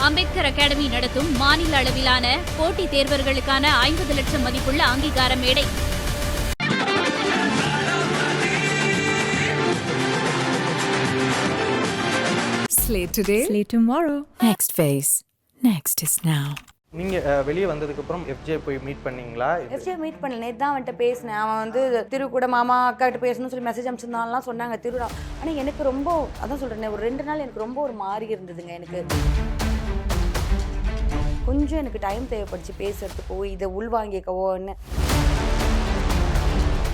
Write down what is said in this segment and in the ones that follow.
Ambedkar academy நடத்தும் மாநில அளவிலான போட்டித் தேர்வர்களுக்கான 50 லட்சம் மதிப்புள்ள அங்கீகார மேடை. Slate today, slate tomorrow. Next phase. Next is now. நீங்க வெளியே வந்ததுக்கு அப்புறம் எஃப்ஜே போய் மீட் பண்ணீங்களா? எஃப்ஜே மீட் பண்ணல, நேற்று தான் அவன்கிட்ட பேசினேன். அவன் வந்து திரு கூட மாமா அக்கா கிட்ட பேசணும்னு சொல்லி மெசேஜ் அனுப்பிச்சிருந்தாலாம் சொன்னாங்க திருடா. ஆனால் எனக்கு ரொம்ப அதான் சொல்கிறேன், ஒரு 2 நாள் எனக்கு ரொம்ப ஒரு மாறி இருந்ததுங்க. எனக்கு கொஞ்சம் எனக்கு டைம் தேவைப்படுச்சு பேசுறதுக்கோ இதை உள்வாங்கிக்கவோன்னு.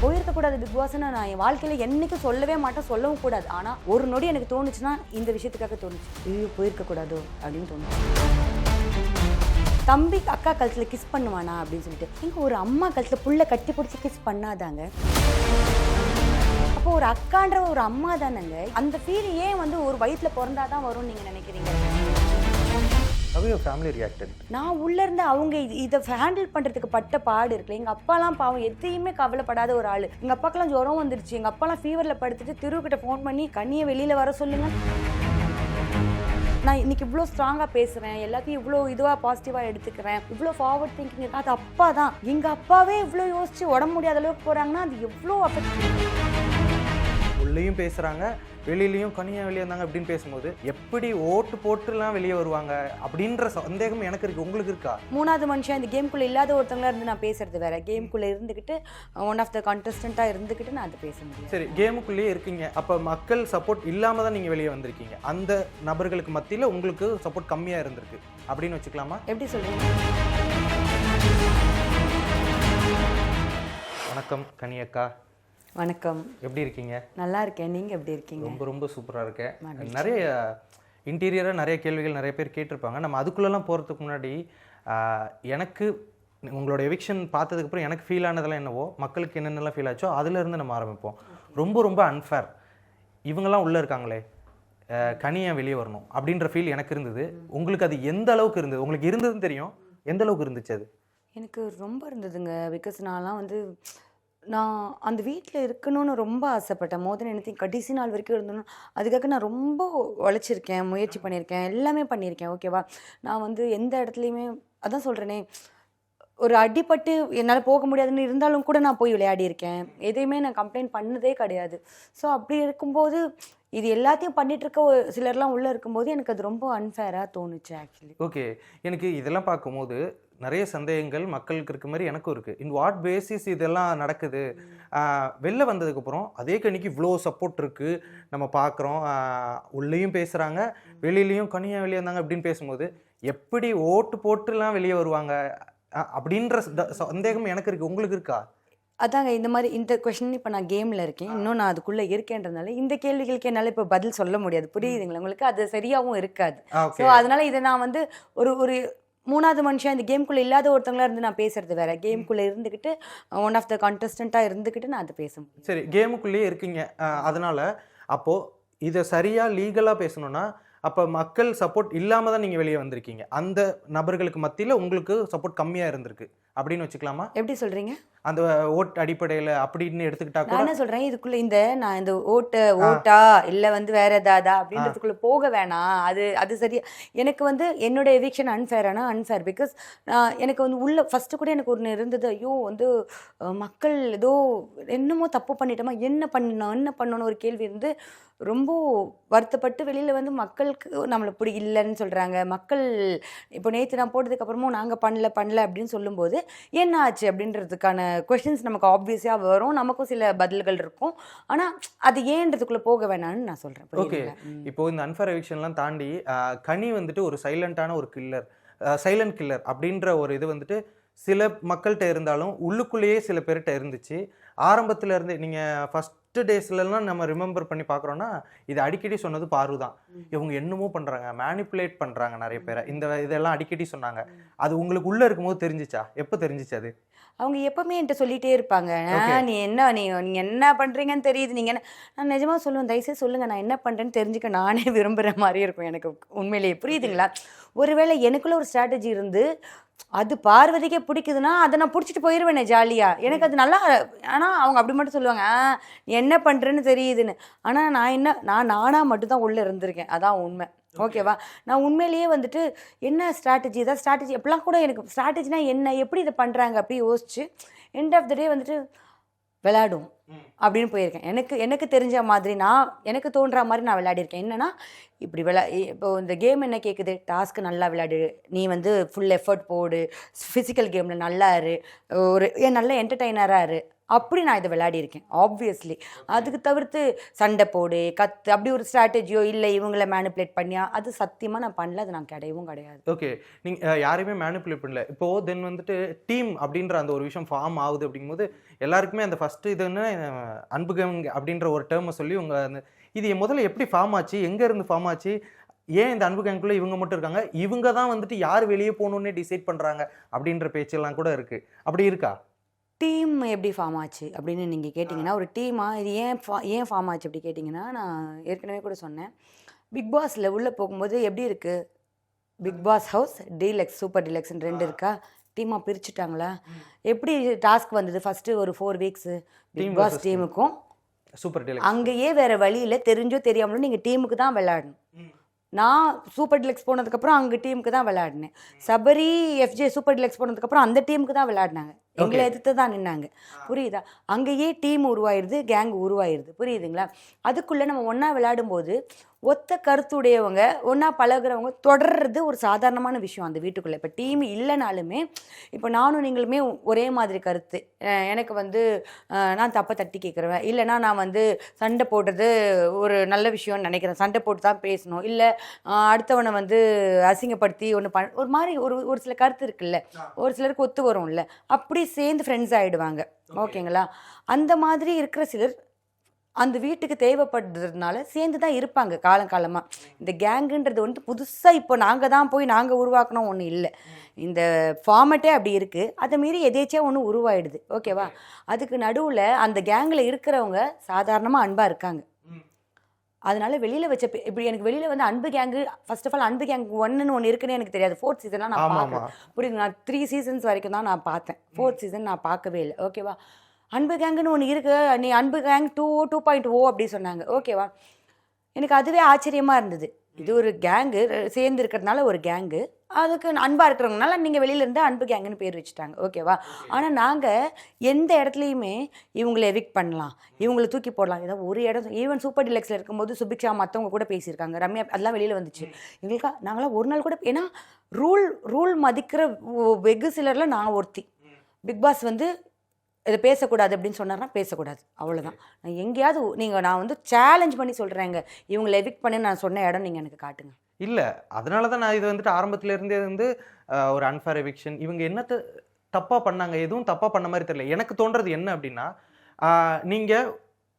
போயிருக்கக்கூடாது பிக் பாஸ்ன்னு நான் என் வாழ்க்கையில் என்றைக்கும் சொல்லவே மாட்டேன், சொல்லவும் கூடாது. ஆனால் ஒரு நொடி எனக்கு தோணுச்சுன்னா இந்த விஷயத்துக்காக தோணுச்சு, ஐயோ போயிருக்கக்கூடாதோ அப்படின்னு தோணுச்சு. தம்பி அக்கா கழுத்தில் கிஸ் பண்ணுவானா அப்படின்னு சொல்லிட்டு, இங்கே ஒரு அம்மா கழுத்தில் புள்ள கட்டி பிடிச்சி கிஸ் பண்ணாதாங்க. அப்போ ஒரு அக்கான்ற ஒரு அம்மா தானேங்க. அந்த ஃபீல் ஏன் வந்து ஒரு வயிற்றில் பிறந்தாதான் வரும்னு நீங்கள் நினைக்கிறீங்க? How your family reacted? நான் உள்ளே இருந்து அவங்க இதை ஹேண்டில் பண்ணுறதுக்கு பட்ட பாடு இருக்குல்ல. எங்கள் அப்பாலாம் பாவம் எதையுமே கவலைப்படாத ஒரு ஆள். எங்கள் அப்பாக்கெல்லாம் ஜுரம் வந்துருச்சு, எங்கள் அப்பாலாம் ஃபீவரில் படுத்துட்டு திருக்கிட்ட ஃபோன் பண்ணி கண்ணியை வெளியில் வர சொல்லுங்க. நான் இன்னைக்கு இவ்வளோ ஸ்ட்ராங்காக பேசுகிறேன், எல்லாத்தையும் இவ்வளோ இதுவாக பாசிட்டிவாக எடுத்துக்கிறேன், இவ்வளோ ஃபார்வர்ட் திங்கிங் இருக்கு. அது அப்பா தான். எங்கள் அப்பாவே இவ்வளோ யோசிச்சு உடம்பு முடியாத அளவுக்கு போகிறாங்கன்னா அது எவ்வளோ அஃபெக்ட். உள்ளேயும் பேசுகிறாங்க, வெளியிலையும் கனியாக வெளியே வந்தாங்க அப்படின்னு பேசும்போது எப்படி ஓட்டு போட்டுலாம் வெளியே வருவாங்க அப்படின்ற சந்தேகம் எனக்கு இருக்குது. உங்களுக்கு இருக்கா? 3வது மனுஷன் இந்த கேம்குள்ளே இல்லாத ஒருத்தவங்களா இருந்து நான் பேசுறது வேற, கேம்குள்ளே இருந்துக்கிட்டு ஒன் ஆஃப் த கண்டஸ்டண்ட்டாக இருந்துக்கிட்டு நான் அதை பேச முடியும். சரி, கேமுக்குள்ளேயே இருக்கீங்க, அப்போ மக்கள் சப்போர்ட் இல்லாமல் தான் நீங்கள் வெளியே வந்திருக்கீங்க. அந்த நபர்களுக்கு மத்தியில் உங்களுக்கு சப்போர்ட் கம்மியாக இருந்திருக்கு அப்படின்னு வச்சுக்கலாமா? எப்படி சொல்கிறீங்க? வணக்கம் கனியக்கா. வணக்கம். எப்படி இருக்கீங்க? நல்லா இருக்கேன், நீங்கள் எப்படி இருக்கீங்க? ரொம்ப ரொம்ப சூப்பராக இருக்கேன். நிறைய இன்டீரியராக நிறைய கேள்விகள் நிறைய பேர் கேட்டிருப்பாங்க. நம்ம அதுக்குள்ளெல்லாம் போகிறதுக்கு முன்னாடி எனக்கு உங்களோட எவிக்ஷன் பார்த்ததுக்கப்புறம் எனக்கு ஃபீல் ஆனதெல்லாம் என்னவோ, மக்களுக்கு என்னென்னலாம் ஃபீல் ஆச்சோ அதிலேருந்து நம்ம ஆரம்பிப்போம். ரொம்ப ரொம்ப அன்ஃபேர், இவங்கெல்லாம் உள்ளே இருக்காங்களே, கனியாக வெளியே வரணும் அப்படின்ற ஃபீல் எனக்கு இருந்தது. உங்களுக்கு அது எந்த அளவுக்கு இருந்தது? உங்களுக்கு இருந்ததுன்னு தெரியும், எந்த அளவுக்கு இருந்துச்சு அது? எனக்கு ரொம்ப இருந்ததுங்க. பிகாஸ் நான்லாம் வந்து நான் அந்த வீட்டில் இருக்கணும்னு ரொம்ப ஆசைப்பட்டேன். மோர் தென் எனிதிங் கடைசி நாள் வரைக்கும் இருந்தணும். அதுக்காக நான் ரொம்ப உழைச்சிருக்கேன், முயற்சி பண்ணியிருக்கேன், எல்லாமே பண்ணியிருக்கேன். ஓகேவா? நான் வந்து எந்த இடத்துலையுமே அதான் சொல்கிறேனே, ஒரு அடிப்பட்டு என்னால் போக முடியாதுன்னு இருந்தாலும் கூட நான் போய் விளையாடியிருக்கேன். எதையுமே நான் கம்ப்ளைண்ட் பண்ணதே கிடையாது. ஸோ அப்படி இருக்கும்போது இது எல்லாத்தையும் பண்ணிட்டு இருக்க ஒரு சிலர்லாம் உள்ளே இருக்கும்போது எனக்கு அது ரொம்ப அன்ஃபேராக தோணுச்சு ஆக்சுவலி. ஓகே, எனக்கு இதெல்லாம் பார்க்கும்போது நிறைய சந்தேகங்கள் மக்களுக்கு இருக்க மாதிரி எனக்கும் இருக்குது. இன் வாட் பேசிஸ் இதெல்லாம் நடக்குது? வெளில வந்ததுக்கப்புறம் அதே கனிக்கு இவ்வளோ சப்போர்ட் இருக்குது, நம்ம பார்க்குறோம், உள்ளேயும் பேசுகிறாங்க, வெளியிலையும் கனியாக வெளியே வந்தாங்க அப்படின்னு பேசும்போது எப்படி ஓட்டு போட்டுலாம் வெளியே வருவாங்க அப்படின்ற சந்தேகம் எனக்கு இருக்குது. உங்களுக்கு இருக்கா? அதாங்க இந்த மாதிரி இந்த கொஷின் இப்போ நான் கேமில் இருக்கேன், இன்னும் நான் அதுக்குள்ளே இருக்கேன்றதுனால இந்த கேள்விகளுக்கு என்னால் இப்போ பதில் சொல்ல முடியாது. புரியுதுங்களா உங்களுக்கு? அது சரியாகவும் இருக்காது. ஸோ அதனால் இதை நான் வந்து ஒரு 3வது மனுஷன் இந்த கேம்குள்ளே இல்லாத ஒருத்தவங்களா இருந்து நான் பேசுறது வேற, கேம்குள்ளே இருந்துக்கிட்டு ஒன் ஆஃப் த கண்டஸ்டண்ட்டாக இருந்துக்கிட்டு நான் அதை பேச முடியும். சரி, கேமுக்குள்ளேயே இருக்கீங்க, அதனால் அப்போது இதை சரியாக லீகலாக பேசணுன்னா அப்போ மக்கள் சப்போர்ட் இல்லாமல் தான் நீங்கள் வெளியே வந்திருக்கீங்க. அந்த நபர்களுக்கு மத்தியில் உங்களுக்கு சப்போர்ட் கம்மியாக இருந்திருக்கு அப்படின்னு வச்சுக்கலாமா? எப்படி சொல்கிறீங்க? அந்த ஓட் அடிப்படையில் அப்படின்னு எடுத்துக்கிட்டா கூட நான் என்ன சொல்கிறேன், இதுக்குள்ளே நான் இந்த ஓட்டா இல்லை வந்து வேற ஏதாதா அப்படின்றதுக்குள்ளே போக வேணாம். அது சரியா எனக்கு வந்து என்னோட எவிக்ஷன் அன்ஃபேர். பிகாஸ் எனக்கு வந்து உள்ள ஃபஸ்ட்டு கூட எனக்கு ஒன்று இருந்தது, ஐயோ வந்து மக்கள் ஏதோ என்னமோ தப்பு பண்ணிட்டோமா, என்ன பண்ணணும் ஒரு கேள்வி இருந்து ரொம்ப வருத்தப்பட்டு வெளியில் வந்து மக்களுக்கு நம்மளை இப்படி இல்லைன்னு சொல்கிறாங்க. மக்கள் இப்போ நேற்று நான் போட்டதுக்கப்புறமும் நாங்கள் பண்ணல அப்படின்னு சொல்லும்போது என்ன ஆச்சு அப்படின்றதுக்கான கொஷின்ஸ் நமக்கு ஆப்வியஸாக வரும், நமக்கும் சில பதில்கள் இருக்கும். ஆனால் அது ஏன்றதுக்குள்ளே போக வேணாம்னு நான் சொல்கிறேன். ஓகே, இப்போ இந்த அன்ஃபேர் எவிக்ஷன்லாம் தாண்டி கனி வந்துட்டு ஒரு சைலண்டான ஒரு சைலண்ட் கில்லர் அப்படின்ற ஒரு இது வந்துட்டு சில மக்கள்கிட்ட இருந்தாலும் உள்ளுக்குள்ளேயே சில பேர்கிட்ட இருந்துச்சு. ஆரம்பத்தில் இருந்து நீங்கள் ஃபஸ்ட்டு டேஸ்லலாம் நம்ம ரிமெம்பர் பண்ணி பார்க்குறோன்னா இது அடிக்கடி சொன்னது பாரு தான். இவங்க என்னமோ பண்ணுறாங்க, மேனிப்புலேட் பண்ணுறாங்க நிறைய பேரை, இதெல்லாம் அடிக்கடி சொன்னாங்க. அது உங்களுக்கு உள்ளே இருக்கும்போது தெரிஞ்சிச்சா? எப்போ தெரிஞ்சிச்சு அது? அவங்க எப்பவுமே என்கிட்ட சொல்லிகிட்டே இருப்பாங்க, நீங்கள் என்ன பண்ணுறீங்கன்னு தெரியுது, நீங்கள் என்ன. நான் நிஜமாக சொல்லுவேன், தயவுசெய்து சொல்லுங்கள் நான் என்ன பண்ணுறேன்னு தெரிஞ்சுக்க நானே விரும்புகிற மாதிரி இருக்கும் எனக்கு உண்மையிலேயே. புரியுதுங்களா? ஒருவேளை எனக்குள்ள ஒரு ஸ்ட்ராட்டஜி இருந்து அது பார்வதிக்கே பிடிக்குதுன்னா அதை நான் பிடிச்சிட்டு போயிடுவேனே ஜாலியாக, எனக்கு அது நல்லா. ஆனால் அவங்க அப்படி மட்டும் சொல்லுவாங்க, நீ என்ன பண்ணுறேன்னு தெரியுதுன்னு. ஆனால் நான் நானாக மட்டும்தான் உள்ளே இருந்திருக்கேன், அதான் உண்மை. ஓகேவா? நான் உண்மையிலேயே வந்துட்டு என்ன ஸ்ட்ராட்டஜி எப்படிலாம் கூட எனக்கு ஸ்ட்ராட்டஜினா என்ன, எப்படி இதை பண்ணுறாங்க அப்படி யோசிச்சு எண்ட் ஆஃப் த டே வந்துட்டு விளையாடும் அப்படின்னு போயிருக்கேன். எனக்கு தெரிஞ்ச மாதிரி எனக்கு தோன்ற மாதிரி நான் விளையாடிருக்கேன். என்னன்னா இப்படி இப்போ இந்த கேம் என்ன கேட்குது, டாஸ்க்கு நல்லா விளையாடு, நீ வந்து ஃபுல் எஃபர்ட் போடு, ஃபிசிக்கல் கேமில் நல்லா இரு, நல்ல என்டர்டெய்னராக இரு, அப்படி நான் இதை விளையாடியிருக்கேன் ஆப்வியஸ்லி. அதுக்கு தவிர்த்து சண்டை போடு கத்து அப்படி ஒரு ஸ்ட்ராட்டஜியோ இல்லை இவங்கள மேனிப்புலேட் பண்ணியா, அது சத்தியமாக நான் பண்ணல, அது நான் கிடையாது. ஓகே, நீங்கள் யாரையுமே மேனிப்புலேட் பண்ணல. இப்போது தென் வந்துட்டு டீம் அப்படின்ற அந்த ஒரு விஷயம் ஃபார்ம் ஆகுது அப்படிங்கும்போது எல்லாருக்குமே அந்த ஃபஸ்ட்டு இதுன்னு அன்பு கேங் அப்படின்ற ஒரு டேர்மை சொல்லி உங்கள் அந்த இது முதல்ல எப்படி ஃபார்ம் ஆச்சு, எங்கேருந்து ஃபார்ம் ஆச்சு, ஏன் இந்த அன்பு கேங்குக்குள்ளே இவங்க மட்டும் இருக்காங்க, இவங்க தான் வந்துட்டு யார் வெளியே போகணுன்னே டிசைட் பண்ணுறாங்க அப்படின்ற பேச்செல்லாம் கூட இருக்குது. அப்படி இருக்கா? டீம் எப்படி ஃபார்ம் ஆச்சு அப்படின்னு நீங்கள் கேட்டிங்கன்னா, ஒரு டீமாக இது ஏன் ஃபார்ம் ஆச்சு அப்படி கேட்டிங்கன்னா, நான் ஏற்கனவே கூட சொன்னேன். பிக் பாஸில் உள்ளே போகும்போது எப்படி இருக்குது, Bigg Boss house, deluxe, super டீலக்ஸ்ன்னு 2 இருக்கா, டீமாக பிரிச்சுட்டாங்களா, எப்படி டாஸ்க் வந்தது ஃபஸ்ட்டு ஒரு 4 வீக்ஸு பிக் பாஸ் டீமுக்கும் சூப்பர் டீலக்ஸ். அங்கேயே வேறு வழியில் தெரிஞ்சோ தெரியாமலும் நீங்கள் டீமுக்கு தான் விளையாடணும். நான் சூப்பர் டீலக்ஸ் போனதுக்கப்புறம் அங்கே டீமுக்கு தான் விளையாடினேன். சபரி எஃப்ஜே சூப்பர் டீலக்ஸ் போனதுக்கப்புறம் அந்த டீமுக்கு தான் விளையாடினாங்க, எங்களை எதிர்த்து தான் நின்னாங்க. புரியுதா? அங்கேயே டீம் உருவாயிருது, கேங் உருவாயிருது. புரியுதுங்களா? அதுக்குள்ளே நம்ம ஒன்றா விளையாடும்போது ஒத்த கருத்துடையவங்க ஒன்றா பழகிறவங்க தொடர்றது ஒரு சாதாரணமான விஷயம் அந்த வீட்டுக்குள்ளே. இப்போ டீம் இல்லைனாலுமே இப்போ நானும் நீங்களுமே ஒரே மாதிரி கருத்து, எனக்கு வந்து நான் தப்பை தட்டி கேட்குறேன், இல்லைனா நான் வந்து சண்டை போடுறது ஒரு நல்ல விஷயம்னு நினைக்கிறேன், சண்டை போட்டு தான் பேசணும், இல்லை அடுத்தவனை வந்து அசிங்கப்படுத்தி ஒரு மாதிரி ஒரு சில கருத்து இருக்குல்ல, ஒரு சிலருக்கு ஒத்து வரும்ல, அப்படி சேர்ந்து ஃப்ரெண்ட்ஸ் ஆகிடுவாங்க. ஓகேங்களா? அந்த மாதிரி இருக்கிற சிலர் அந்த வீட்டுக்கு தேவைப்படுறதுனால சேர்ந்து தான் இருப்பாங்க காலங்காலமாக. இந்த கேங்குன்றது வந்து புதுசாக இப்போ நாங்கள் உருவாக்கணும் ஒன்றும் இல்லை, இந்த ஃபார்மேட்டே அப்படி இருக்குது. அதை மீறி எதேச்சியாக ஒன்று உருவாயிடுது. ஓகேவா? அதுக்கு நடுவில் அந்த கேங்கில் இருக்கிறவங்க சாதாரணமாக அன்பாக இருக்காங்க. அதனால வெளியில் வச்ச இப்படி எனக்கு வெளியில் வந்து அன்பு கேங்கு, ஃபர்ஸ்ட் ஆஃப் ஆல் அன்பு கேங் 1ன்னு ஒன்று இருக்குன்னு எனக்கு தெரியாது. 4th சீசன்லாம் நான் பார்க்கல. புரியுது? நான் 3 சீசன்ஸ் வரைக்கும் தான் நான் பார்த்தேன், 4th சீசன் நான் பார்க்கவே இல்லை. ஓகேவா? அன்பு கேங்குன்னு ஒன்று இருக்குது, நீ அன்பு கேங் 2.0 அப்படி சொன்னாங்க. ஓகேவா? எனக்கு அதுவே ஆச்சரியமாக இருந்தது. இது ஒரு கேங்கு சேர்ந்து இருக்கிறதுனால ஒரு கேங்கு, அதுக்கு அன்பாக இருக்கிறவங்கனால நீங்கள் வெளியிலேருந்து அன்பு கேங்குன்னு பேர் வச்சுட்டாங்க. ஓகேவா? ஆனால் நாங்கள் எந்த இடத்துலையுமே இவங்களை எவிக்ட் பண்ணலாம், இவங்களை தூக்கி போடலாம், ஏதாவது ஒரு இடம் ஈவன் சூப்பர் டிலக்ஸில் இருக்கும்போது சுபிக்ஷா மற்றவங்க கூட பேசியிருக்காங்க, ரம்யா, அதெல்லாம் வெளியில் வந்துச்சு. எங்களுக்கா நாங்களாம் ஒரு நாள் கூட, ஏன்னா ரூல் மதிக்கிற வெகு சிலரில் நான் ஒருத்தி. பிக் பாஸ் வந்து இதை பேசக்கூடாது அப்படின்னு சொன்னார்னா பேசக்கூடாது, அவ்வளோதான். நான் எங்கேயாவது நான் வந்து சேலஞ்ச் பண்ணி சொல்கிறேங்க, இவங்களை எவிக்ட் பண்ணி நான் சொன்ன இடம் நீங்கள் எனக்கு காட்டுங்க. இல்லை, அதனால தான் நான் இது வந்துட்டு ஆரம்பத்துலேருந்தே வந்து ஒரு அன்ஃபேர் எவிக்ஷன், இவங்க என்னத்தை தப்பாக பண்ணாங்க, எதுவும் தப்பாக பண்ண மாதிரி தெரியல. எனக்கு தோன்றது என்ன அப்படின்னா, நீங்கள்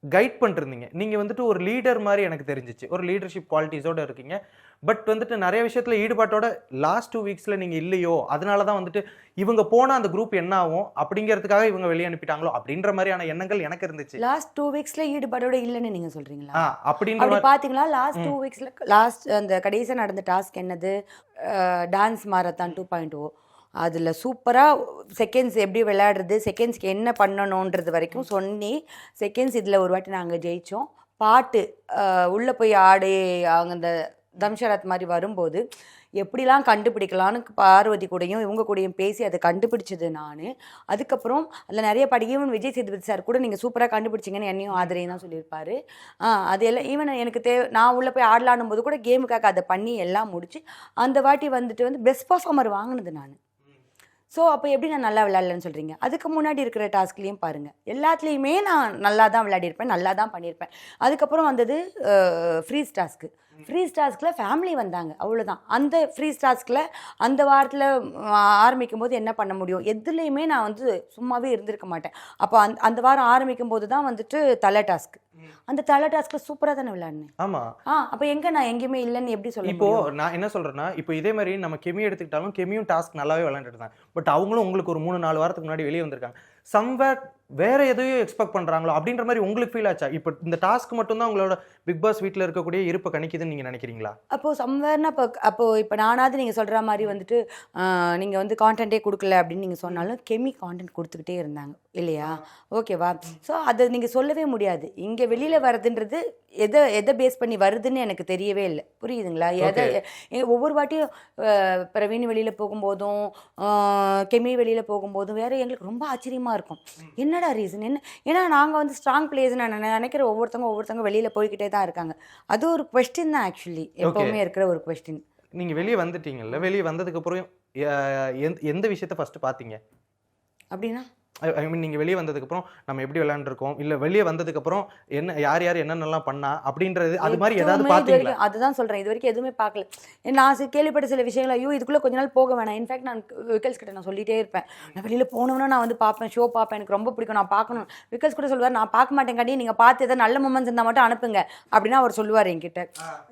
கைட் பண்ணிருந்தீங்க, நீங்கள் வந்துட்டு ஒரு லீடர் மாதிரி எனக்கு தெரிஞ்சிச்சு, ஒரு லீடர்ஷிப் குவாலிட்டிஸோடு இருக்கீங்க. பட் வந்துட்டு நிறைய விஷயத்தில் ஈடுபாட்டோட லாஸ்ட் 2 வீக்ஸில் நீங்கள் இல்லையோ, அதனால தான் வந்துட்டு இவங்க போனால் அந்த குரூப் என்ன ஆகும் அப்படிங்கிறதுக்காக இவங்க வெளியே அனுப்பிட்டாங்களோ அப்படின்ற மாதிரியான எண்ணங்கள் எனக்கு இருந்துச்சு. லாஸ்ட் 2 வீக்ஸில் ஈடுபாடோட இல்லைன்னு நீங்கள் சொல்கிறீங்களா? அப்படின்ற பார்த்தீங்களா? லாஸ்ட் 2 வீக்ஸில் அந்த கடைசியாக நடந்த டாஸ்க் என்னது, டான்ஸ் மாரத்தான் 2.0. அதில் சூப்பராக செகண்ட்ஸ் எப்படி விளையாடுறது, செகண்ட்ஸ்க்கு என்ன பண்ணணுன்றது வரைக்கும் சொன்னி, செகண்ட்ஸ் இதில் ஒரு வாட்டி நாங்கள் ஜெயித்தோம். பாட்டு உள்ளே போய் ஆடி அவங்க அந்த தம்ஷராத் மாதிரி வரும்போது எப்படிலாம் கண்டுபிடிக்கலான்னு பார்வதி கூடயும் இவங்க கூடயும் பேசி அதை கண்டுபிடிச்சது நான். அதுக்கப்புறம் அதில் நிறைய ஈவன் விஜய் சேதுபதி சார் கூட நீங்கள் சூப்பராக கண்டுபிடிச்சிங்கன்னு என்னையும் ஆதரையும் தான் சொல்லியிருப்பார். அது எல்லாம் ஈவன் எனக்கு நான் உள்ளே போய் ஆடலான்னும் போது கூட கேமுக்காக அதை பண்ணி எல்லாம் முடிச்சு அந்த வாட்டி வந்துட்டு பெஸ்ட் பர்ஃபார்மர் வாங்கினது நான். ஸோ அப்போ எப்படி நான் நல்லா விளையாடலன்னு சொல்கிறீங்க? அதுக்கு முன்னாடி இருக்கிற டாஸ்க்லேயும் பாருங்கள், எல்லாத்துலேயுமே நான் நல்லா தான் விளையாடிருப்பேன், நல்லா தான் பண்ணியிருப்பேன். அதுக்கப்புறம் வந்தது ஃப்ரீஸ் டாஸ்க்கு. ஃப்ரீஸ் டாஸ்கில் ஃபேமிலி வந்தாங்க, அவ்வளோதான். அந்த ஃப்ரீஸ் டாஸ்கில் அந்த வாரத்தில் ஆரம்பிக்கும் போது என்ன பண்ண முடியும், எதுலேயுமே நான் வந்து சும்மாவே இருந்திருக்க மாட்டேன். அப்போ அந்த வாரம் ஆரம்பிக்கும் போது தான் வந்துட்டு தலை டாஸ்க்கு. அந்த தலை டாஸ்கில் சூப்பராக தானே விளையாடினேன். ஆமாம். அப்போ நான் எங்கேயுமே இல்லைன்னு எப்படி சொல்ல? இப்போ நான் என்ன சொல்கிறேன்னா, இப்போ இதே மாதிரி நம்ம கெமி எடுத்துக்கிட்டாலும் கெமியும் டாஸ்க் நல்லாவே விளையாண்டுட்டு தான். பட் அவங்களும் உங்களுக்கு ஒரு 3-4 வாரத்துக்கு முன்னாடி வெளியே வந்திருக்காங்க. சம்வேர் வேற எதையோ எக்ஸ்பெக்ட் பண்றாங்களோ அப்படின்ற மாதிரி உங்களுக்கு ஃபீல் ஆச்சா? இப்போ இந்த டாஸ்க் மட்டும் தான் உங்களோட பிக் பாஸ் வீட்ல இருக்கக்கூடிய இருப்பை கணிக்குதுன்னு நீங்க நினைக்கிறீங்களா? அப்போ சம்வேர்னா இப்போ நானாவது நீங்க சொல்ற மாதிரி வந்துட்டு நீங்க வந்து கான்டென்ட்டே கொடுக்கல அப்படின்னு நீங்க சொன்னாலும் கெமி கான்டென்ட் கொடுத்துக்கிட்டே இருந்தாங்க இல்லையா? ஓகேவா? ஸோ அதை நீங்க சொல்லவே முடியாது. இங்க வெளியில வர்றதுன்றது எதை பேஸ் பண்ணி வருதுன்னு எனக்கு தெரியவே இல்லை. புரியுதுங்களா? ஒவ்வொரு வாட்டியும் பிரவீன் வெளியில போகும்போதும் கெமி வெளியில போகும்போதும் வேற எங்களுக்கு ரொம்ப ஆச்சரியமா இருக்கும். என்னடா ரீசன் என்ன? ஏன்னா நாங்க வந்து ஸ்ட்ராங் பிளேஸ் நான் நினைக்கிற ஒவ்வொருத்தவங்க வெளியில போய்கிட்டே தான் இருக்காங்க. அது ஒரு கொஸ்டின் தான் ஆக்சுவலி எப்பவுமே இருக்கிற ஒரு கொஸ்டின். நீங்க வெளியே வந்துட்டீங்கல்ல, வெளியே வந்ததுக்கு அப்புறம் எந்த விஷயத்த ஃபர்ஸ்ட் பாத்தீங்க அப்படின்னா? ஐ மீன் நீங்க வெளியே வந்ததுக்கு அப்புறம் நம்ம எப்படி விளையாண்டுருக்கோம், இல்ல வெளியே வந்ததுக்கு அப்புறம் என்ன யார் என்னென்னலாம் பண்ணா அப்படின்றது அது மாதிரி ஏதாவது பாத்தீங்களா? அதுதான் சொல்றேன், இது வரைக்கும் எதுவுமே பார்க்கல. நான் கேள்விப்பட்ட சில விஷயங்கள் ஐயோ இதுக்குள்ள கொஞ்ச நாள் போக வேணாம். இன்ஃபேக்ட் நான் விக்கல்ஸ் கிட்ட நான் சொல்லிட்டே இருப்பேன், நான் வெளியில போனோம்னா நான் வந்து பார்ப்பேன், ஷோ பார்ப்பேன், எனக்கு ரொம்ப பிடிக்கும், நான் பார்க்கணும். விக்கல்ஸ் கூட சொல்லுவார் நான் பார்க்க மாட்டேன் காட்டி, நீங்க பார்த்து ஏதாவது நல்ல மூமெண்ட்ஸ் இருந்தால் மட்டும் அனுப்புங்க அப்படின்னு அவர் சொல்லுவார் என்கிட்ட.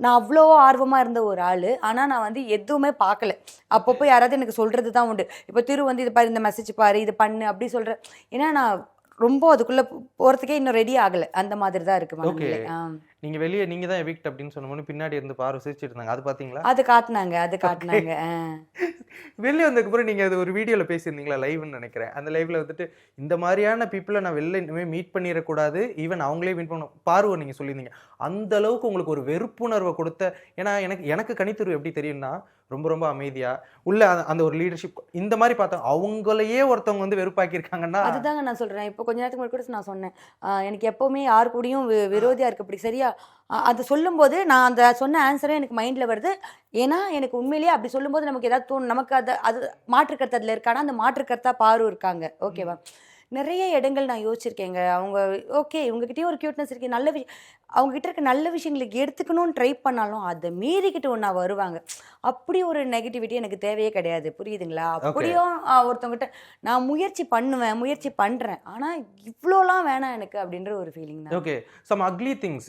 நான் அவ்வளோ ஆர்வமா இருந்த ஒரு ஆளு, ஆனா நான் வந்து எதுவுமே பார்க்கல. அப்பப்போ யாராவது எனக்கு சொல்றது தான் உண்டு. இப்போ திரு வந்து இது பாரு, இந்த மெசேஜ் பாரு, இது பண்ணு அப்படி சொல்றேன். ஏன்னா நான் ரொம்ப அதுக்குள்ள போறதுக்கே இன்னும் ரெடி ஆகல. அந்த மாதிரி தான் இருக்கு. நீங்க வெளியே நீங்க தான் எவிக்ட் அப்படின்னு சொன்னோம்னு பின்னாடி இருந்து பாரு சிரிச்சிட்டு இருந்தாங்க, அது பாத்தீங்களா? அது காட்டினாங்க. வெளியே வந்ததுக்கு அப்புறம் நீங்க அது ஒரு வீடியோல பேசியிருந்தீங்களா, லைவ்னு நினைக்கிறேன். அந்த லைவ்ல வந்துட்டு இந்த மாதிரியான பீப்புளை நான் வெளில இனிமே மீட் பண்ணிடக்கூடாது, ஈவன் அவங்களே மீட் பண்ணணும் பார்வை நீங்க சொல்லியிருந்தீங்க. அந்த அளவுக்கு உங்களுக்கு ஒரு வெறுப்புணர்வை கொடுத்த, ஏன்னா எனக்கு கனித்துரு எப்படி தெரியும்னா ரொம்ப ரொம்ப அமைதியா உள்ள அந்த ஒரு லீடர்ஷிப் இந்த மாதிரி பார்த்தா அவங்களையே ஒருத்தவங்க வந்து வெறுப்பாக்கி இருக்காங்கன்னா அதுதாங்க நான் சொல்றேன். இப்போ கொஞ்ச நேரத்துக்கு முன்னாடி கூட நான் சொன்னேன், எனக்கு எப்பவுமே யாரு கூடயும் விரோதியா இருக்கு அப்படி சரியா. அது சொல்லும்போது நான் அந்த சொன்ன ஆன்சரே எனக்கு மைண்ட்ல வருது. ஏன்னா எனக்கு உண்மையிலேயே அப்படி சொல்லும்போது நமக்கு ஏதாவது தோணும், நமக்கு அது மாற்றுக்கருத்து அதில் இருக்கானா, அந்த மாற்றுக்கருத்தா பாரு இருக்காங்க. ஓகேவா? நிறைய இடங்கள் நான் யோசிச்சிருக்கேங்க. அவங்க ஓகே இவங்ககிட்டயும் ஒரு கியூட்னஸ் இருக்கு, நல்ல அவங்ககிட்ட இருக்க நல்ல விஷயங்களுக்கு எடுத்துக்கணும்னு ட்ரை பண்ணாலும் அதை மீறிக்கிட்டு ஒன்றா வருவாங்க. அப்படி ஒரு நெகட்டிவிட்டி எனக்கு தேவையே கிடையாது. புரியுதுங்களா? அப்படியும் ஒருத்தவங்ககிட்ட நான் முயற்சி பண்ணுறேன், ஆனால் இவ்வளோலாம் வேணாம் எனக்கு அப்படின்ற ஒரு ஃபீலிங் தான். Okay, some ugly things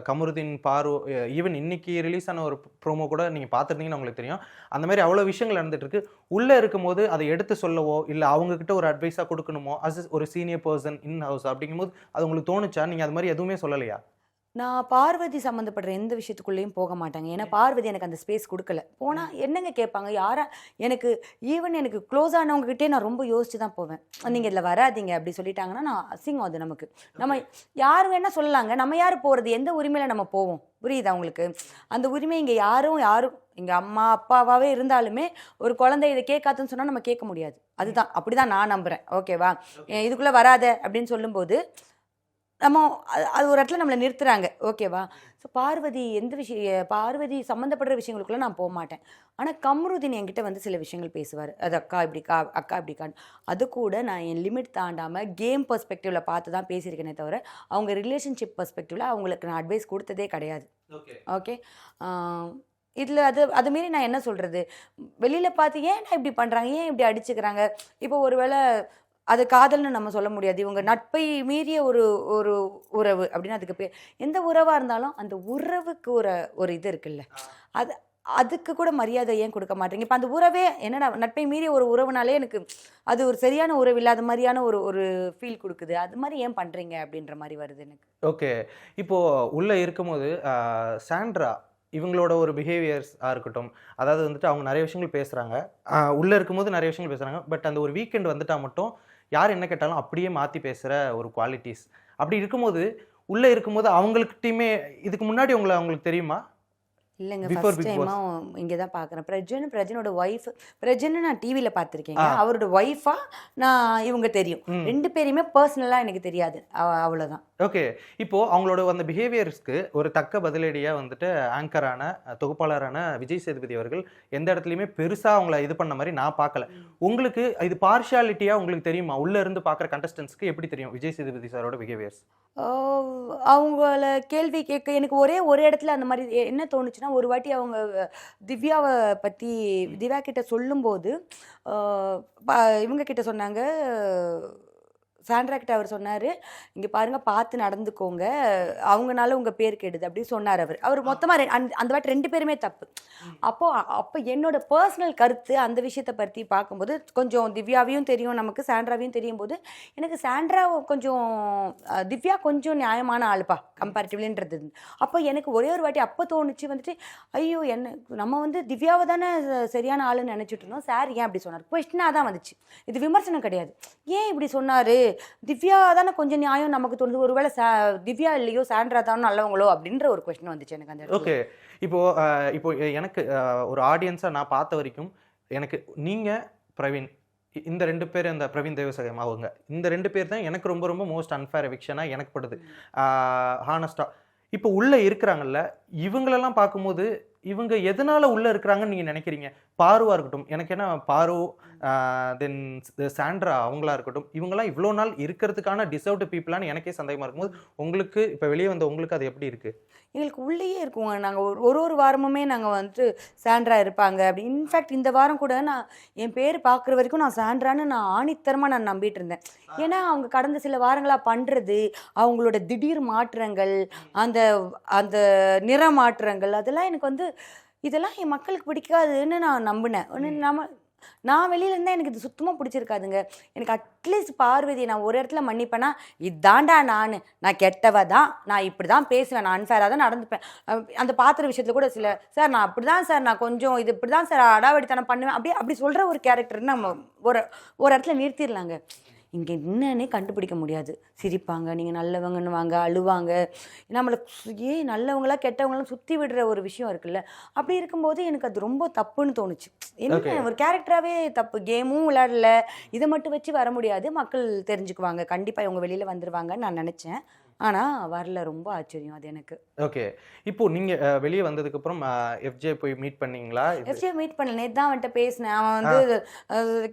Kamarudeen பாரு ஈவன் இன்னைக்கு ரிலீஸ் ஆன ஒரு ப்ரோமோ கூட நீங்கள் பார்த்துருந்தீங்கன்னு உங்களுக்கு தெரியும். அந்த மாதிரி அவ்வளோ விஷயங்கள் நடந்துட்டு இருக்கு. உள்ளே இருக்கும்போது அதை எடுத்து சொல்லவோ இல்லை அவங்கக்கிட்ட ஒரு அட்வைஸாக கொடுக்கணுமோ ஒரு சீனியர் பர்சன் இன் ஹவுஸ் அப்படிங்கும்போது அது உங்களுக்கு தோணுச்சா? நீங்கள் அது மாதிரி எதுவுமே சொல்லலையா? நான் பார்வதி சம்மந்தப்படுற எந்த விஷயத்துக்குள்ளேயும் போக மாட்டாங்க. ஏன்னா பார்வதி எனக்கு அந்த ஸ்பேஸ் கொடுக்கல. போனால் என்னங்க கேட்பாங்க, எனக்கு ஈவன் எனக்கு க்ளோஸ் ஆனவங்ககிட்டே நான் ரொம்ப யோசிச்சு தான் போவேன். நீங்கள் இதில் வராதிங்க அப்படி சொல்லிட்டாங்கன்னா நான் அசிங்கம். அது நமக்கு நம்ம யார் வேணால் சொல்லலாங்க, நம்ம யார் போகிறது, எந்த உரிமையில் நம்ம போவோம்? புரியுதா உங்களுக்கு? அந்த உரிமை இங்கே யாரும் இங்கே அம்மா அப்பாவாகவே இருந்தாலுமே ஒரு குழந்தை இதை கேட்காதுன்னு சொன்னால் நம்ம கேட்க முடியாது. அதுதான் அப்படிதான் நான் நம்புகிறேன். ஓகேவா? இதுக்குள்ளே வராத அப்படின்னு சொல்லும்போது நம்ம அது ஒரு இடத்துல நம்மளை நிறுத்துறாங்க. ஓகேவா? ஸோ பார்வதி சம்மந்தப்படுற விஷயங்களுக்குள்ள நான் போக மாட்டேன். ஆனால் கம்ருதீன் என்கிட்ட வந்து சில விஷயங்கள் பேசுவார், அது அக்கா இப்படிக்கான்னு. அது கூட நான் என் லிமிட் தாண்டாமல் கேம் பெர்ஸ்பெக்டிவ்ல பார்த்து தான் பேசியிருக்கேனே தவிர அவங்க ரிலேஷன்ஷிப் பெர்ஸ்பெக்டிவ்ல அவங்களுக்கு நான் அட்வைஸ் கொடுத்ததே கிடையாது. ஓகே, இதில் அது மாரி நான் என்ன சொல்கிறது, வெளியில் பார்த்து ஏன்டா இப்படி பண்ணுறாங்க, ஏன் இப்படி அடிச்சுக்கிறாங்க. இப்போ ஒருவேளை அது காதல்னு நம்ம சொல்ல முடியாது. இவங்க நட்பை மீறிய ஒரு ஒரு உறவு அப்படின்னு அதுக்கு பேர். எந்த உறவாக இருந்தாலும் அந்த உறவுக்கு ஒரு இது இருக்குல்ல, அதுக்கு கூட மரியாதை ஏன் கொடுக்க மாட்டேங்க? இப்போ அந்த உறவே என்னடா நட்பை மீறிய ஒரு உறவுனாலே எனக்கு அது ஒரு சரியான உறவு இல்லாத மாதிரியான ஒரு ஃபீல் கொடுக்குது. அது மாதிரி ஏன் பண்ணுறீங்க அப்படின்ற மாதிரி வருது எனக்கு. ஓகே, இப்போது உள்ளே இருக்கும்போது சாண்ட்ரா இவங்களோட ஒரு பிஹேவியர்ஸாக இருக்கட்டும், அதாவது வந்துட்டு அவங்க நிறைய விஷயங்கள் பேசுகிறாங்க, உள்ளே இருக்கும்போது நிறைய விஷயங்கள் பேசுகிறாங்க. பட் அந்த ஒரு வீக்கெண்ட் வந்துட்டால் மட்டும் யார் என்ன கேட்டாலும் அப்படியே மாற்றி பேசுகிற ஒரு குவாலிட்டிஸ். அப்படி இருக்கும்போது உள்ளே இருக்கும்போது அவங்களுக்கிட்டையுமே இதுக்கு முன்னாடி அவங்களுக்கு தெரியுமா? இல்லைங்க, ஃபர்ஸ்ட் டைமாக இங்கே தான் பார்க்குறேன். பிரஜனோட ஒய்ஃப், பிரஜனை நான் டிவியில் பார்த்துருக்கேங்க. அவரோட ஒய்ஃபாக நான் இவங்க தெரியும். 2 பேரையுமே பர்சனலாக எனக்கு தெரியாது, அவ்வளோதான். ஓகே, இப்போது அவங்களோட அந்த பிஹேவியர்ஸ்க்கு ஒரு தக்க பதிலடியாக வந்துட்டு ஆங்கரான தொகுப்பாளரான விஜய் சேதுபதி அவர்கள் எந்த இடத்துலையுமே பெருசாக அவங்கள இது பண்ண மாதிரி நான் பார்க்கல. உங்களுக்கு இது பார்ஷியாலிட்டியாக உங்களுக்கு தெரியுமா? உள்ளே இருந்து பார்க்குற கண்டஸ்டன்ஸ்க்கு எப்படி தெரியும் விஜய் சேதுபதி சாரோட பிஹேவியர்ஸ்? அவங்கள கேள்வி கேட்க எனக்கு ஒரு இடத்துல அந்த மாதிரி என்ன தோணுச்சுன்னா, ஒரு வாட்டி அவங்க திவ்யாவை பற்றி திவ்யா கிட்ட சொல்லும்போது இவங்க கிட்ட சொன்னாங்க, சாண்ட்ரா கிட்ட அவர் சொன்னார், இங்கே பாருங்க பார்த்து நடந்துக்கோங்க, அவங்கனால உங்கள் பேர் கெடுது அப்படின்னு சொன்னார் அவர் மொத்தமாக அந்த வாட்டி 2 பேருமே தப்பு. அப்போ என்னோட பர்சனல் கருத்து அந்த விஷயத்தை பற்றி பார்க்கும்போது கொஞ்சம் திவ்யாவையும் தெரியும், நமக்கு சாண்ட்ராவையும் தெரியும் போது எனக்கு சாண்ட்ரா கொஞ்சம் திவ்யா கொஞ்சம் நியாயமான ஆளுப்பா கம்பேரிட்டிவ்லின்றது. அப்போ எனக்கு ஒரே ஒரு வாட்டி அப்போ தோணுச்சு வந்துட்டு, ஐயோ என்ன நம்ம வந்து திவ்யாவை தானே சரியான ஆளுன்னு நினச்சிட்டு இருந்தோம், சார் ஏன் அப்படி சொன்னார்? கொஸ்டினாக தான் வந்துச்சு, இது விமர்சனம் கிடையாது. ஏன் இப்படி சொன்னார்? திவ்யா தானே கொஞ்சம் நியாயம் நமக்கு தோணுது, ஒருவேளை திவ்யா இல்லையோ சாண்ட்ரா தான் நல்லவங்களோ அப்படின்ற ஒரு கொஸ்டின் வந்துச்சு எனக்கு அந்த இடத்துல. ஓகே, இப்போ எனக்கு ஒரு ஆடியன்ஸாக நான் பார்த்த வரைக்கும் எனக்கு நீங்கள் பிரவீன் இந்த 2 பேர், அந்த பிரவீன் தேவசகம் அவங்க இந்த 2 பேர் தான் எனக்கு ரொம்ப ரொம்ப மோஸ்ட் அன்ஃபேர் எவிக்ஷனாக எனக்கு படுது ஹானஸ்டாக. இப்போ உள்ளே இருக்கிறாங்கல்ல, இவங்களெல்லாம் பார்க்கும்போது இவங்க எதனால உள்ளே இருக்கிறாங்கன்னு நீங்கள் நினைக்கிறீங்க? பாருவாக இருக்கட்டும், எனக்கு என்ன பாரு, தென் சாண்ட்ரா அவங்களா இருக்கட்டும், இவங்கெல்லாம் இவ்வளோ நாள் இருக்கிறதுக்கான டிசர்வ்டு பீப்புளான்னு எனக்கே சந்தேகமாக இருக்கும்போது, உங்களுக்கு இப்போ வெளியே வந்த உங்களுக்கு அது எப்படி இருக்குது? எங்களுக்கு உள்ளேயே இருக்குங்க. நாங்கள் ஒரு வாரமுமே நாங்கள் வந்துட்டு சாண்ட்ரா இருப்பாங்க அப்படி. இன்ஃபேக்ட் இந்த வாரம் கூட நான் என் பேர் பார்க்குற வரைக்கும் நான் சாண்ட்ரான்னு நான் ஆணித்தரமாக நான் நம்பிட்டு இருந்தேன். ஏன்னா அவங்க கடந்த சில வாரங்களாக பண்ணுறது, அவங்களோட திடீர் மாற்றங்கள், அந்த அந்த நிற மாற்றங்கள், அதெல்லாம் எனக்கு வந்து இதெல்லாம் என் மக்களுக்கு பிடிக்காதுன்னு நான் நம்பினேன். நான் வெளியில இருந்தால் எனக்கு இது சுத்தமாக பிடிச்சிருக்காதுங்க. எனக்கு அட்லீஸ்ட் பார்வதி நான் ஒரு இடத்துல மன்னிப்பேன்னா, இதாண்டா நான் கெட்டவ தான், நான் இப்படி தான் பேசுவேன், நான் அன்ஃபேராக தான் நடந்துப்பேன். அந்த பாத்திர விஷயத்தில் கூட சார் நான் அப்படி தான் சார், நான் கொஞ்சம் இது இப்படி தான் சார் அடாவடித்தனம் பண்ணுவேன், அப்படி சொல்கிற ஒரு கேரக்டர்னு நம்ம ஒரு இடத்துல நிறுத்திடலாங்க. இங்கே என்னன்னே கண்டுபிடிக்க முடியாது. சிரிப்பாங்க, நீங்கள் நல்லவங்கன்னு வாங்க, அழுவாங்க, நம்மளை நல்லவங்களா கெட்டவங்களாம் சுற்றி விடுற ஒரு விஷயம் இருக்குல்ல. அப்படி இருக்கும்போது எனக்கு அது ரொம்ப தப்புன்னு தோணுச்சு. என்ன ஒரு கேரக்டராகவே தப்பு, கேமும் விளையாடல, இதை மட்டும் வச்சு வர முடியாது, மக்கள் தெரிஞ்சுக்குவாங்க, கண்டிப்பாக இவங்க வெளியில் வந்துடுவாங்கன்னு நான் நினச்சேன். ஆனால் வரல, ரொம்ப ஆச்சரியம் அது எனக்கு. ஓகே, இப்போ நீங்கள் வெளியே வந்ததுக்கப்புறம் எஃப்ஜே போய் மீட் பண்ணீங்களா? எஃப்ஜே மீட் பண்ணல, நேற்று தான் அவன்கிட்ட பேசினேன். அவன் வந்து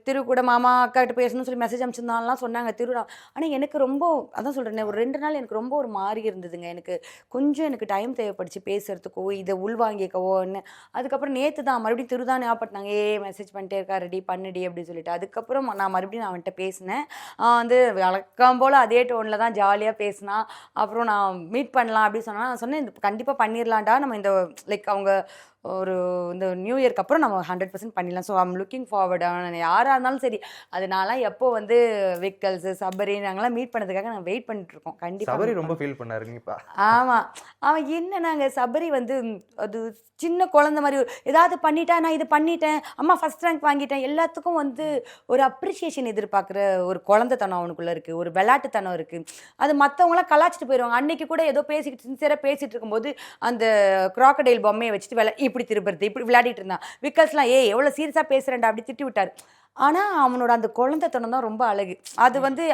திரு கூட மாமா அக்கா கிட்ட பேசணும்னு சொல்லி மெசேஜ் அனுப்பிச்சிருந்தான்லாம் சொன்னாங்க திரு. ஆனால் எனக்கு ரொம்ப அதான் சொல்கிறேன், ஒரு 2 நாள் எனக்கு ரொம்ப ஒரு மாறி இருந்ததுங்க. எனக்கு கொஞ்சம் எனக்கு டைம் தேவைப்படுச்சு பேசுறதுக்கோ இதை உள்வாங்கிக்கவோன்னு. அதுக்கப்புறம் நேற்று தான் மறுபடியும் திரு தான் ஞாபகப்படுத்தினாங்க, மெசேஜ் பண்ணிட்டே இருக்கா, ரெடி பண்ணுடி அப்படின்னு சொல்லிட்டு. அதுக்கப்புறம் நான் மறுபடியும் அவன்கிட்ட பேசினேன். வந்து வழக்கம் போல் அதே டோனில் தான் ஜாலியாக பேசினான். அப்புறம் நான் மீட் பண்ணலாம் அப்படின்னு சொன்னால் நான் சொன்னேன், கண்டிப்பாக பண்ணிடலாம்டா, நம்ம இந்த லைக் அவங்க ஒரு இந்த நியூ இயர்க்கு அப்புறம் நம்ம 100% பண்ணிடலாம். So I'm looking forward. யாராக இருந்தாலும் சரி, அது நான்லாம் எப்போ வந்து விக்கல்ஸ் சபரி நாங்களாம் மீட் பண்ணதுக்காக நாங்கள் வெயிட் பண்ணிட்டு இருக்கோம். கண்டிப்பாக சபரி ரொம்ப ஃபீல் பண்ணாருங்கப்பா. ஆமாம், அவன் என்னன்னாங்க சபரி வந்து அது சின்ன குழந்தை மாதிரி ஏதாவது பண்ணிட்டா, நான் இது பண்ணிட்டேன், அம்மா ஃபர்ஸ்ட் ரேங்க் வாங்கிட்டேன், எல்லாத்துக்கும் வந்து ஒரு அப்ரிஷியேஷன் எதிர்பார்க்குற ஒரு குழந்தைத்தனம் அவனுக்குள்ளே இருக்குது, ஒரு விளையாட்டுத்தனம் இருக்குது. அது மற்றவங்களாம் கலாச்சிட்டு போயிடுவாங்க. அன்னைக்கு கூட ஏதோ பேசிக்கிட்டு சின்சியராக பேசிகிட்டு இருக்கும்போது அந்த க்ராக்கடைல் பொம்மையை வச்சுட்டு இப்படி திரும்புறது, இப்படி விளையாடிட்டு இருந்தான். விக்கல்ஸ்லாம் எவ்வளோ சீரியஸாக பேசுகிறேன்டா அப்படி திட்டி விட்டார். ஆனால் அவனோட அந்த குழந்தைத்தனம் தான் ரொம்ப அழகு. அது வந்து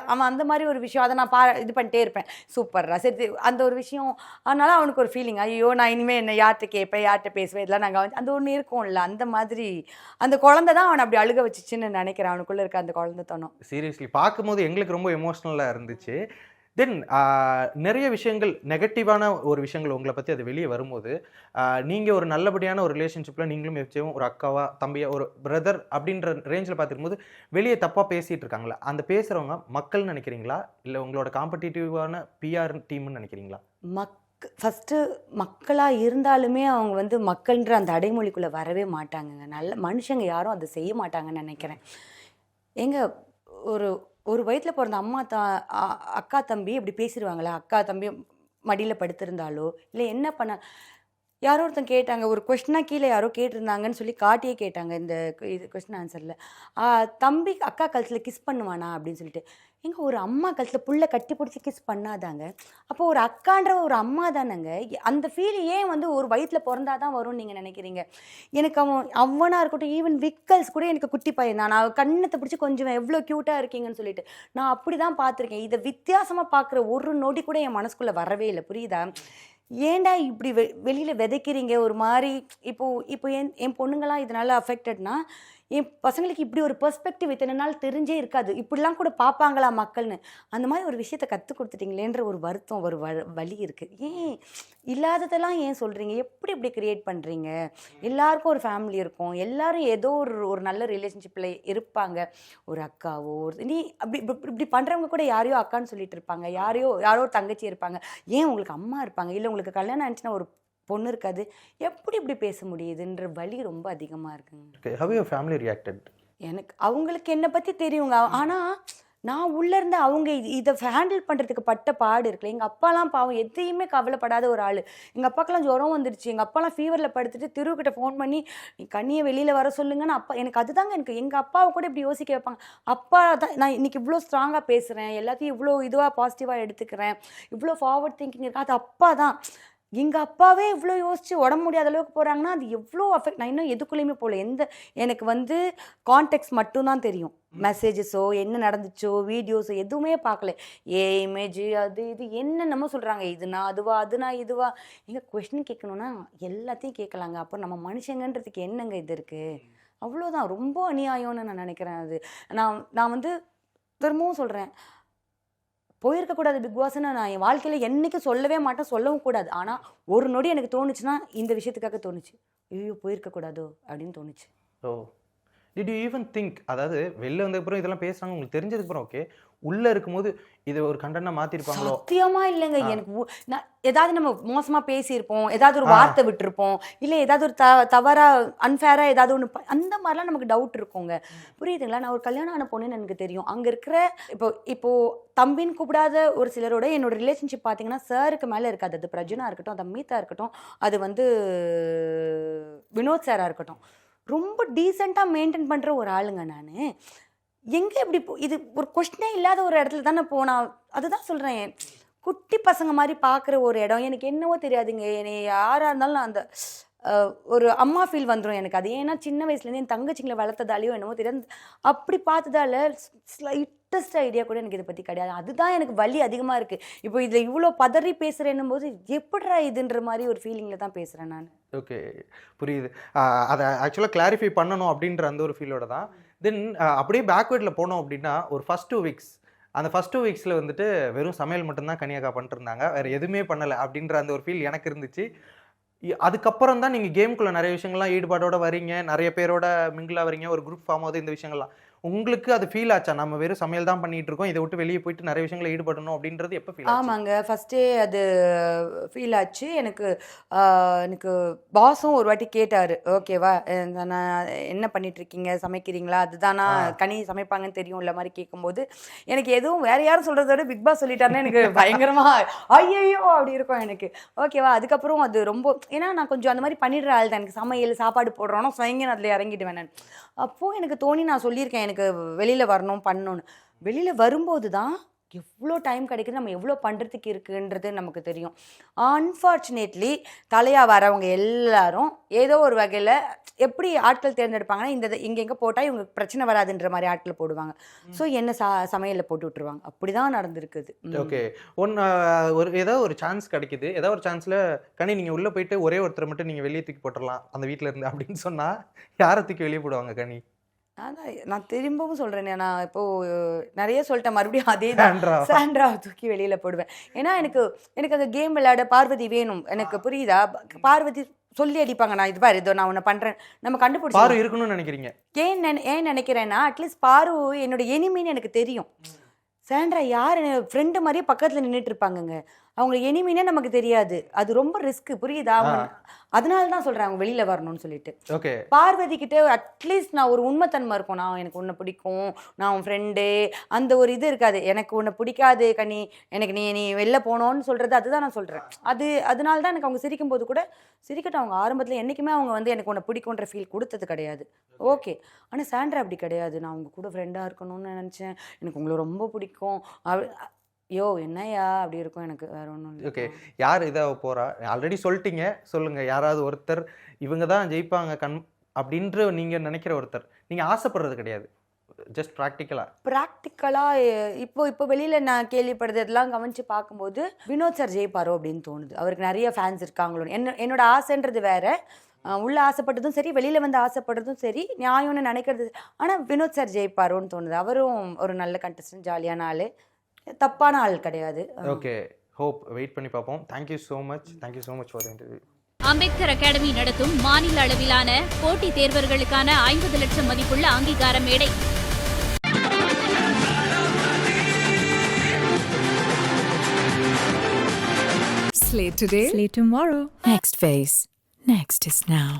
அவன் அந்த மாதிரி ஒரு விஷயம், அதை நான் இது பண்ணிட்டே இருப்பேன். சூப்பர்ரா சரி அந்த ஒரு விஷயம். அதனால அவனுக்கு ஒரு ஃபீலிங், ஐயோ நான் இனிமேல் என்ன யார்கிட்ட கேட்பேன், யார்கிட்ட பேசுவேன், இதெல்லாம் நாங்கள் வந்து அந்த ஒன்று இருக்கும்ல, அந்த மாதிரி அந்த குழந்தை தான் அவனை அப்படி அழுக வச்சுச்சுன்னு நினைக்கிறேன். அவனுக்குள்ளே இருக்க அந்த குழந்தைத்தனம் சீரியஸ்லி பார்க்கும்போது எங்களுக்கு ரொம்ப எமோஷ்னலாக இருந்துச்சு. தென் நிறைய விஷயங்கள் நெகட்டிவான ஒரு விஷயங்கள் உங்களை பற்றி அது வெளியே வரும்போது, நீங்கள் ஒரு நல்லபடியான ஒரு ரிலேஷன்ஷிப்பில் நீங்களும் எஃப்ஜேவும் ஒரு அக்காவா தம்பியா ஒரு பிரதர் அப்படின்ற ரேஞ்சில் பார்த்துருக்கும்போது வெளியே தப்பாக பேசிகிட்டு இருக்காங்களா, அந்த பேசுகிறவங்க மக்கள்னு நினைக்கிறீங்களா, இல்லை உங்களோட காம்படிட்டிவான பிஆர் டீம்னு நினைக்கிறீங்களா? ஃபஸ்ட்டு மக்களாக இருந்தாலுமே அவங்க வந்து மக்கள்ன்ற அந்த அடைமொழிக்குள்ளே வரவே மாட்டாங்கங்க. நல்ல மனுஷங்க யாரும் அதை செய்ய மாட்டாங்கன்னு நினைக்கிறேன். ஒரு வயிற்றில் பிறந்த அக்கா தம்பி இப்படி பேசிடுவாங்களா? அக்கா தம்பி மடியில் படுத்திருந்தாலோ இல்லை என்ன பண்ண, யாரோ ஒருத்தன் கேட்டாங்க, ஒரு கொஸ்டினாக கீழே யாரோ கேட்டிருந்தாங்கன்னு சொல்லி காட்டியே கேட்டாங்க இந்த இது கொஸ்டின் ஆன்சரில். தம்பி அக்கா கழுத்தில் கிஸ் பண்ணுவானா அப்படின்னு சொல்லிட்டு. ஒரு அம்மா கழுத்தில் புள்ள கட்டி பிடிச்சி கிஸ் பண்ணாதாங்க, அப்போ ஒரு அக்கான்ற ஒரு அம்மா தானேங்க. அந்த ஃபீல் ஏன் வந்து ஒரு வயிற்றில் பிறந்தாதான் வரும்னு நீங்கள் நினைக்கிறீங்க? எனக்கு அவனாக இருக்கட்டும், ஈவன் விக்கல்ஸ் கூட எனக்கு குட்டி பையன் தான், நான் கண்ணத்தை பிடிச்சி கொஞ்சம் எவ்வளோ க்யூட்டாக இருக்கீங்கன்னு சொல்லிட்டு நான் அப்படி தான் பார்த்துருக்கேன். இதை வித்தியாசமாக பார்க்குற ஒரு நொடி கூட என் மனசுக்குள்ளே வரவே இல்லை. புரியுதா? ஏன்டா இப்படி வெளியில் விதைக்கிறீங்க ஒரு மாதிரி? இப்போ என் பொண்ணுங்களாம் இதனால் அஃபெக்டட்னா என் பசங்களுக்கு இப்படி ஒரு பெர்ஸ்பெக்டிவ் இத்தனை நாள் தெரிஞ்சே இருக்காது, இப்படிலாம் கூட பார்ப்பாங்களா மக்கள்னு. அந்த மாதிரி ஒரு விஷயத்தை கற்றுக் கொடுத்துட்டீங்களேன்ற ஒரு வருத்தம், ஒரு வலி இருக்குது. ஏன் இல்லாததெல்லாம் ஏன் சொல்கிறீங்க? எப்படி இப்படி கிரியேட் பண்ணுறீங்க? எல்லாருக்கும் ஒரு ஃபேமிலி இருக்கும், எல்லாரும் ஏதோ ஒரு நல்ல ரிலேஷன்ஷிப்பில் இருப்பாங்க. ஒரு அக்காவோ நீ அப்படி இப்படி பண்ணுறவங்க கூட யாரையோ அக்கான்னு சொல்லிட்டு இருப்பாங்க, யாரோ ஒரு தங்கச்சி இருப்பாங்க, ஏன் உங்களுக்கு அம்மா இருப்பாங்க, இல்லை உங்களுக்கு கல்யாணம் ஆனிச்சுன்னா ஒரு பொண்ணு இருக்காது, எப்படி இப்படி பேச முடியுதுன்ற வலி ரொம்ப அதிகமாக இருக்குங்க. How your family reacted? எனக்கு அவங்களுக்கு என்னை பற்றி தெரியுங்க, ஆனால் நான் உள்ளே இருந்து அவங்க இதை ஹேண்டில் பண்ணுறதுக்கு பட்ட பாடு இருக்குல்ல. எங்கள் அப்பாலாம் பாவம் எதையுமே கவலைப்படாத ஒரு ஆள். எங்கள் அப்பாக்கெல்லாம் ஜுரம் வந்துடுச்சு, எங்கள் அப்பாலாம் ஃபீவரில் படுத்துட்டு திருவுக்கிட்ட ஃபோன் பண்ணி நீ கண்ணியை வெளியில் வர சொல்லுங்கன்னு. அப்பா எனக்கு அதுதாங்க, எனக்கு எங்கள் அப்பாவை கூட இப்படி யோசிக்க வைப்பாங்க. அப்பா தான் நான் இன்றைக்கி இவ்வளோ ஸ்ட்ராங்காக பேசுகிறேன், எல்லாத்தையும் இவ்வளோ இதுவாக பாசிட்டிவாக எடுத்துக்கிறேன், இவ்வளோ ஃபார்வர்ட் திங்கிங் இருக்குது, அது அப்பா தான். எங்கள் அப்பாவே இவ்வளோ யோசிச்சு உடம்பு முடியாத அளவுக்கு போகிறாங்கன்னா அது எவ்வளோ அஃபெக்ட். நான் இன்னும் எதுக்குள்ளேயுமே போகல. எனக்கு வந்து கான்டெக்ட் மட்டும்தான் தெரியும், மெசேஜஸோ என்ன நடந்துச்சோ வீடியோஸோ எதுவுமே பார்க்கல. இமேஜ் அது இது என்னென்னமோ சொல்கிறாங்க, இதுனா அதுவா அதுனா இதுவா. எங்கள் கொஸ்டின் கேட்கணுன்னா எல்லாத்தையும் கேட்கலாங்க. அப்போ நம்ம மனுஷங்கன்றதுக்கு என்னங்க இது இருக்குது? அவ்வளோதான். ரொம்ப அநியாயம்னு நான் நினைக்கிறேன். அது நான் வந்து திரும்பவும் சொல்கிறேன், போயிருக்கக்கூடாது பிக் பாஸ்ன்னு நான் என் வாழ்க்கையில் என்றைக்கும் சொல்லவே மாட்டேன், சொல்லவும் கூடாது. ஆனால் ஒரு நொடி எனக்கு தோணுச்சுன்னா இந்த விஷயத்துக்காக தோணுச்சு, ஐயோ போயிருக்கக்கூடாதோ அப்படின்னு தோணுச்சு. ஓ, டிட் யூ ஈவன் திங்க், அதாவது வெளில வந்ததுக்கப்புறம் இதெல்லாம் பேசுகிறாங்க உங்களுக்கு தெரிஞ்சதுக்கப்புறம் ஓகே, உள்ளே இருக்கும்போது இது ஒரு கண்டென்ட்டாக மாற்றிருப்பாங்களோ? சத்தியமாக இல்லைங்க. எனக்கு நான் ஏதாவது நம்ம மோசமாக பேசியிருப்போம், ஏதாவது ஒரு வார்த்தை விட்டுருப்போம், இல்லை ஏதாவது ஒரு தவறாக அன்ஃபேராக ஏதாவது ஒன்று அந்த மாதிரிலாம் நமக்கு டவுட் இருக்குங்க. புரியுதுங்களா? நான் ஒரு கல்யாணம் ஆன பொண்ணுன்னு எனக்கு தெரியும். அங்கே இருக்கிற இப்போது தம்பின்னு கூப்பிடாத ஒரு சிலரோட என்னோட ரிலேஷன்ஷிப் பார்த்தீங்கன்னா சாருக்கு மேலே இருக்காது. அது பிரஜனா இருக்கட்டும், அது அமிதா இருக்கட்டும், அது வந்து வினோத் சாராக இருக்கட்டும், ரொம்ப டீசெண்டாக மெயின்டைன் பண்ணுற ஒரு ஆளுங்க நான். எங்கே இப்படி இது ஒரு கொஸ்டினே இல்லாத ஒரு இடத்துல தானே போனால், அதுதான் சொல்கிறேன், குட்டி பசங்க மாதிரி பார்க்குற ஒரு இடம். எனக்கு என்னவோ தெரியாதுங்க, என்னை யாராக இருந்தாலும் நான் அந்த ஒரு அம்மா ஃபீல் வந்துடும் எனக்கு. அது ஏன்னா சின்ன வயசுலேருந்து என் தங்கச்சிங்களை வளர்த்ததாலேயோ என்னவோ தெரியாது, அப்படி பார்த்ததால ஸ்லைட்டஸ்ட் ஐடியா கூட எனக்கு இதை பற்றி கிடையாது. அதுதான் எனக்கு வலி அதிகமாக இருக்குது. இப்போ இதில் இவ்வளோ பதறி பேசுகிறேன்னும் போது எப்படிடா இதுன்ற மாதிரி ஒரு ஃபீலிங்கில் தான் பேசுகிறேன் நான். ஓகே, புரியுது. அதை ஆக்சுவலாக கிளாரிஃபை பண்ணணும் அப்படின்ற அந்த ஒரு ஃபீலோட தான். தென் அப்படியே பேக்வேர்டில் போனோம் அப்படின்னா ஒரு ஃபஸ்ட் 2 வீக்ஸ், அந்த ஃபஸ்ட் 2 வீக்ஸில் வந்துட்டு வெறும் சமையல் மட்டும்தான் கன்னியாக்கா பண்ணிட்டு இருந்தாங்க, வேறு எதுவுமே பண்ணலை அப்படின்ற அந்த ஒரு ஃபீல் எனக்கு இருந்துச்சு. அதுக்கப்புறம் தான் நீங்கள் கேமுக்குள்ளே நிறைய விஷயங்கள்லாம் ஈடுபாடோட வரீங்க, நிறைய பேரோட மிங்கிளாக வரீங்க, ஒரு குரூப் ஃபார்ம் ஆகுது, இந்த விஷயங்கள்லாம் உங்களுக்கு அது ஃபீல் ஆச்சா? நம்ம வெறும் சமையல் தான் பண்ணிட்டு இருக்கோம், இதை விட்டு வெளியே போயிட்டு நிறைய விஷயங்களை ஈடுபடணும் அப்படின்றது எப்போ ஃபீல் ஆச்சு? ஆமாங்க, ஃபஸ்ட்டே அது ஃபீல் ஆச்சு எனக்கு. எனக்கு பாஸும் ஒரு வாட்டி கேட்டார், ஓகேவா நான் என்ன பண்ணிகிட்ருக்கீங்க, சமைக்கிறீங்களா, அதுதானா கனி சமைப்பாங்கன்னு தெரியும் இல்லை மாதிரி கேட்கும்போது எனக்கு எதுவும் வேறு யாரும் சொல்கிறத விட பிக் பாஸ் சொல்லிட்டாருன்னா எனக்கு பயங்கரமாக ஐயோ அப்படி இருக்கும் எனக்கு. ஓகேவா, அதுக்கப்புறம் அது ரொம்ப, ஏன்னா நான் கொஞ்சம் அந்த மாதிரி பண்ணிடுற ஆள் தான். எனக்கு சமையல் சாப்பாடு போடுறோன்னா ஸ்வயங்க நான் அதில் இறங்கிடுவேன் நான். அப்போது எனக்கு தோணி நான் சொல்லியிருக்கேன் எனக்கு வெளியில் வரணும் பண்ணணும்னு. வெளியில் வரும்போது தான் எவ்வளோ டைம் கிடைக்குது, நம்ம எவ்வளோ பண்ணுறதுக்கு இருக்குன்றது நமக்கு தெரியும். அன்ஃபார்ச்சுனேட்லி தலையாக வரவங்க எல்லாரும் ஏதோ ஒரு வகையில் எப்படி ஆட்கள் தேர்ந்தெடுப்பாங்கன்னா, இந்த இங்கே எங்கே போட்டால் இவங்க பிரச்சனை வராதுன்ற மாதிரி ஆட்கள் போடுவாங்க. ஸோ என்ன சமையலில் போட்டு விட்டுருவாங்க. அப்படி தான் நடந்திருக்குது. ஓகே, ஏதோ ஒரு சான்ஸ் கிடைக்குது, ஏதோ ஒரு சான்ஸில் கனி நீங்கள் உள்ளே போயிட்டு ஒரே ஒருத்தரை மட்டும் நீங்கள் வெளியே தூக்கி போட்டுடலாம் அந்த வீட்டில் இருந்து அப்படின்னு சொன்னால் யாரை தூக்கி வெளியே போடுவாங்க கனி? அதான் நான் திரும்பவும் சொல்கிறேன், நான் இப்போது நிறைய சொல்லிட்டேன், மறுபடியும் அதே தான், சாண்ட்ராவை தூக்கி வெளியில் போடுவேன். ஏன்னா எனக்கு அந்த கேம் விளையாட பார்வதி வேணும். எனக்கு புரியுதா? பார்வதி சொல்லி அடிப்பாங்க, நான் இது பாரு இதோ நான் உன்னை பண்ணுறேன், நம்ம கண்டுபிடிச்சி பாரு இருக்கணும்னு நினைக்கிறீங்க. ஏன் நினைக்கிறேன்னா, அட்லீஸ்ட் பாரு என்னோட எனிமின்னு எனக்கு தெரியும். சாண்ட்ரா யார் ஃப்ரெண்டு மாதிரியே பக்கத்தில் நின்றுட்டு இருப்பாங்கங்க, அவங்க எனிமினே நமக்கு தெரியாது. அது ரொம்ப ரிஸ்க், புரியுதா? அவங்க அதனால தான் சொல்கிறேன் அவங்க வெளியில் வரணும்னு சொல்லிட்டு. ஓகே, பார்வதி கிட்டே அட்லீஸ்ட் நான் ஒரு உண்மைத்தன்மை இருக்கும், நான் எனக்கு உன்னை பிடிக்கும், நான் உன் ஃப்ரெண்டு, அந்த ஒரு இது இருக்காது. எனக்கு உன்னை பிடிக்காது கனி, எனக்கு நீ வெளில போனோன்னு சொல்கிறது, அதுதான் நான் சொல்கிறேன். அதனால தான் எனக்கு அவங்க சிரிக்கும் போது கூட சிரிக்கட்டும். அவங்க ஆரம்பத்தில் என்றைக்குமே அவங்க வந்து எனக்கு உன்னை பிடிக்குன்ற ஃபீல் கொடுத்தது கிடையாது. ஓகே, ஆனால் சாண்ட்ரா அப்படி கிடையாது. நான் அவங்க கூட ஃப்ரெண்டாக இருக்கணும்னு நினச்சேன், எனக்கு உங்களை ரொம்ப பிடிக்கும், யோ என்னையா அப்படி இருக்கும் எனக்கு, வேற ஒன்றும். ஓகே, யார் இதாக போகிறா? ஆல்ரெடி சொல்லிட்டீங்க, சொல்லுங்கள். யாராவது ஒருத்தர் இவங்க தான் ஜெயிப்பாங்க அப்படின்ற நீங்கள் நினைக்கிற ஒருத்தர், நீங்கள் ஆசைப்படுறது கிடையாது, ஜஸ்ட் ப்ராக்டிக்கலாக இப்போ வெளியில் நான் கேள்விப்படுறது எல்லாம் கவனித்து பார்க்கும்போது வினோத் சார் ஜெயிப்பாரோ அப்படின்னு தோணுது. அவருக்கு நிறைய ஃபேன்ஸ் இருக்காங்களோ. என்னோட ஆசைன்றது வேற, உள்ள ஆசைப்பட்டதும் சரி, வெளியில வந்து ஆசைப்படுறதும் சரி, நியாயம்னு நினைக்கிறது. ஆனா வினோத் சார் ஜெயிப்பாரோன்னு தோணுது. அவரும் ஒரு நல்ல கண்டஸ்டன்ட், ஜாலியான ஆளு, தப்பான ஆள் கிடையாது. ஓகே, ஹோப் வெயிட் பண்ணி பார்ப்போம். Thank you so much for the interview. Ambedkar academy நடத்தும் மாநில அளவிலான போட்டித் தேர்வர்களுக்கான 50 லட்சம் மதிப்புள்ள அங்கீகார மேடை. Slate today, slate tomorrow. Next phase. Next is now.